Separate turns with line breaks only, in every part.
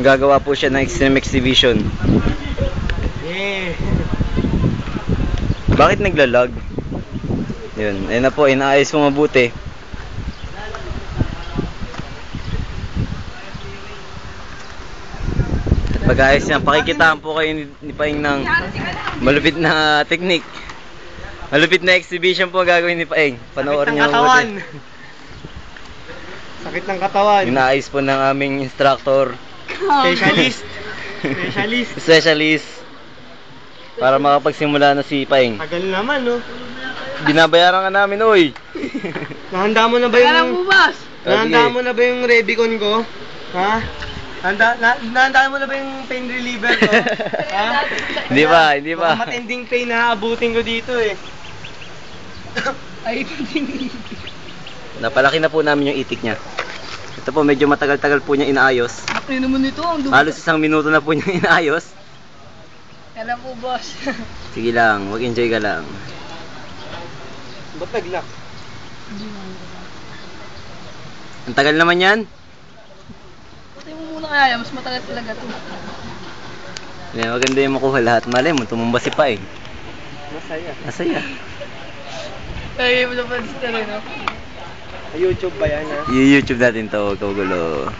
Gagawa po siya ng extreme exhibition.
Yeah.
Bakit naglalag? Yun, ayun na po, inaayos ko mabuti. At pag-ayos niya, pakikitaan po kayo ni Paing ng malupit na technique. Malupit na exhibition po gagawin ni Paing. Panoorin niyo mabuti.
Sakit ng katawan.
Inaayos po ng aming instructor.
Specialist.
Specialist. Para makapagsimula na si Paing.
Tagal naman, no?
Binabayaran ka namin, oy.
Nahanda mo na ba yung... Nahanda mo na ba yung Revicon ko? Ha? Nahanda mo na ba yung pain reliever ko? Ha?
Hindi pa, hindi pa.
Baka matinding pain na abutin ko dito eh. Ay,
napalaki na po namin yung itik niya. Ito po, medyo matagal-tagal po niya inaayos.
Laki naman ito.
Halos 1 minuto na po niya inaayos.
Kala po, boss.
Sige lang, mag-enjoy ka lang.
ba't nag-lock?
Ang tagal naman yan.
Patay mo muna kaya, mas matagal talaga ito.
Maganda yung makuha lahat. Malay mo, tumumba si Paing. Masaya.
Ay, mo na pa dito rin, no?
YouTube ba yan, ha?
YouTube natin to, huwag kagulo.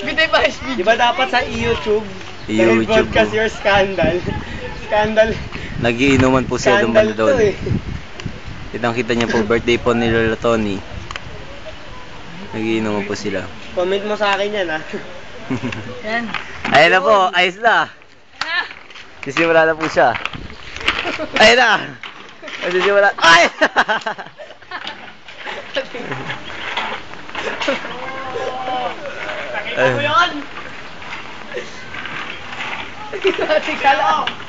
Bitay pa speed.
Di ba dapat sa YouTube?
YouTube.
Broadcast your scandal. Scandal.
Nagiinuman po siya
Scandal
lumanda doon.
to eh.
Kitang-kita niya po, birthday po ni Lola Tony. Nagiinuman po sila.
Comment mo sa akin yan, ha?
Yan.
Ayun na po, ayos na. Sisimula na po siya. Ayun na. Sisimula. Ay!
Nakita mo yun?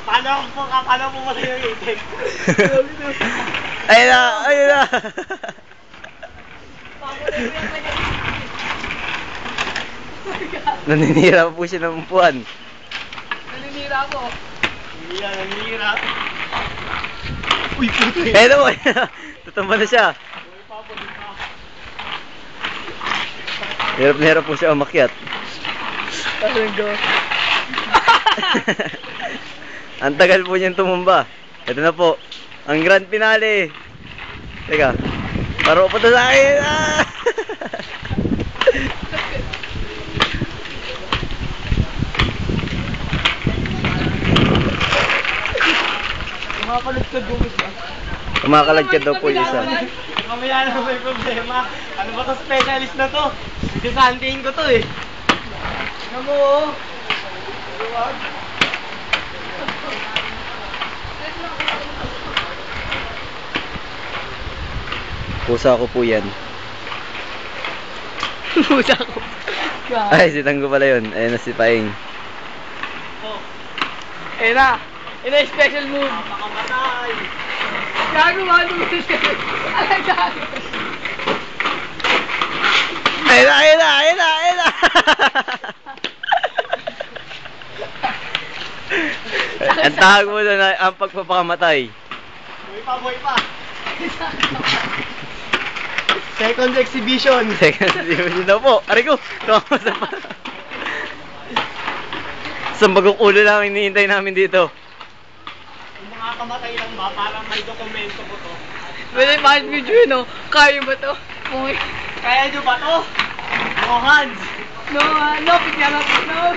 Paano mo masaya yung itik?
Ayun na, ayun na. Naninira po siya ng upuan.
Naninira ko.
Nanira. Uy, puti.
Ayun na po, tutumba na siya. Hirap na hirap po siya umakyat. Ang tagal po niyang tumumba. Ito na po, ang grand finale. Teka, paro po sa akin. Ah!
Kumakalagkad yung isa.
Kumakalagkad daw po yung isa.
Mamaya na may problema. Ano ba to specialist na to? Disantihin ko to eh. Ano mo oh? Luwag.
Pusa ko po yan.
Pusa ko.
Ay, si Tanggo pala yun. Ayun na si Paing.
Ayun na. Yun na yung special move.
Makamatay.
Gago ba? Ay, gago.
Ayun na, ayun na, ayun na, ayun na. Ang tawag mo na ang pagpapakamatay.
Buhay pa. Second exhibition.
Second exhibition na po. Aray ko, tumamasa pa. Sambagong ulo lang hinihintay namin dito.
Kung makakamatay lang ba, parang may dokumento ko to.
Pwede pa video yun, no? Kaya ba to? Okay.
Kaya nyo ba to? No hands.
No, no, pigyan natin. No,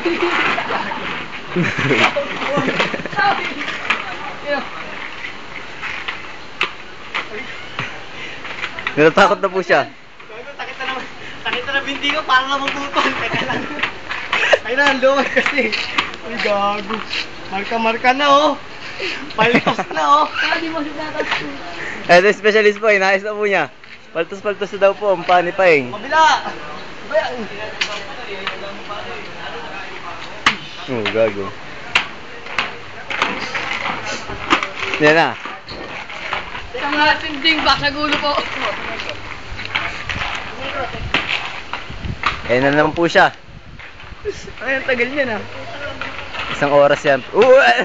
Sorry.
Natatakot na po siya.
Sakit na binti ko, parang na magputol. Teka lang. Ay na, ang luwag kasi. Ay, gago. Marka-marka na, oh. Paltos na, oh.
Di mo sinatas ko.
Ito specialist po, inayos na po niya. Paltos-paltos na daw po ang pani Paing.
Kabila.
Oh, gago. Yan na.
Isang mga tinding back sa gulo po.
Ayan na naman po siya.
Ay, ang tagal niya na.
1 oras yan.
Wala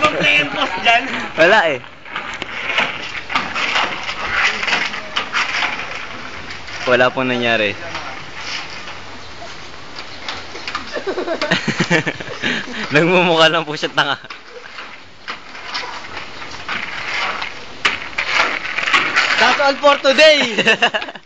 bang play and pause dyan?
Wala eh. Wala pong nangyari. Nagmumukha lang po siya tanga.
That's all for today!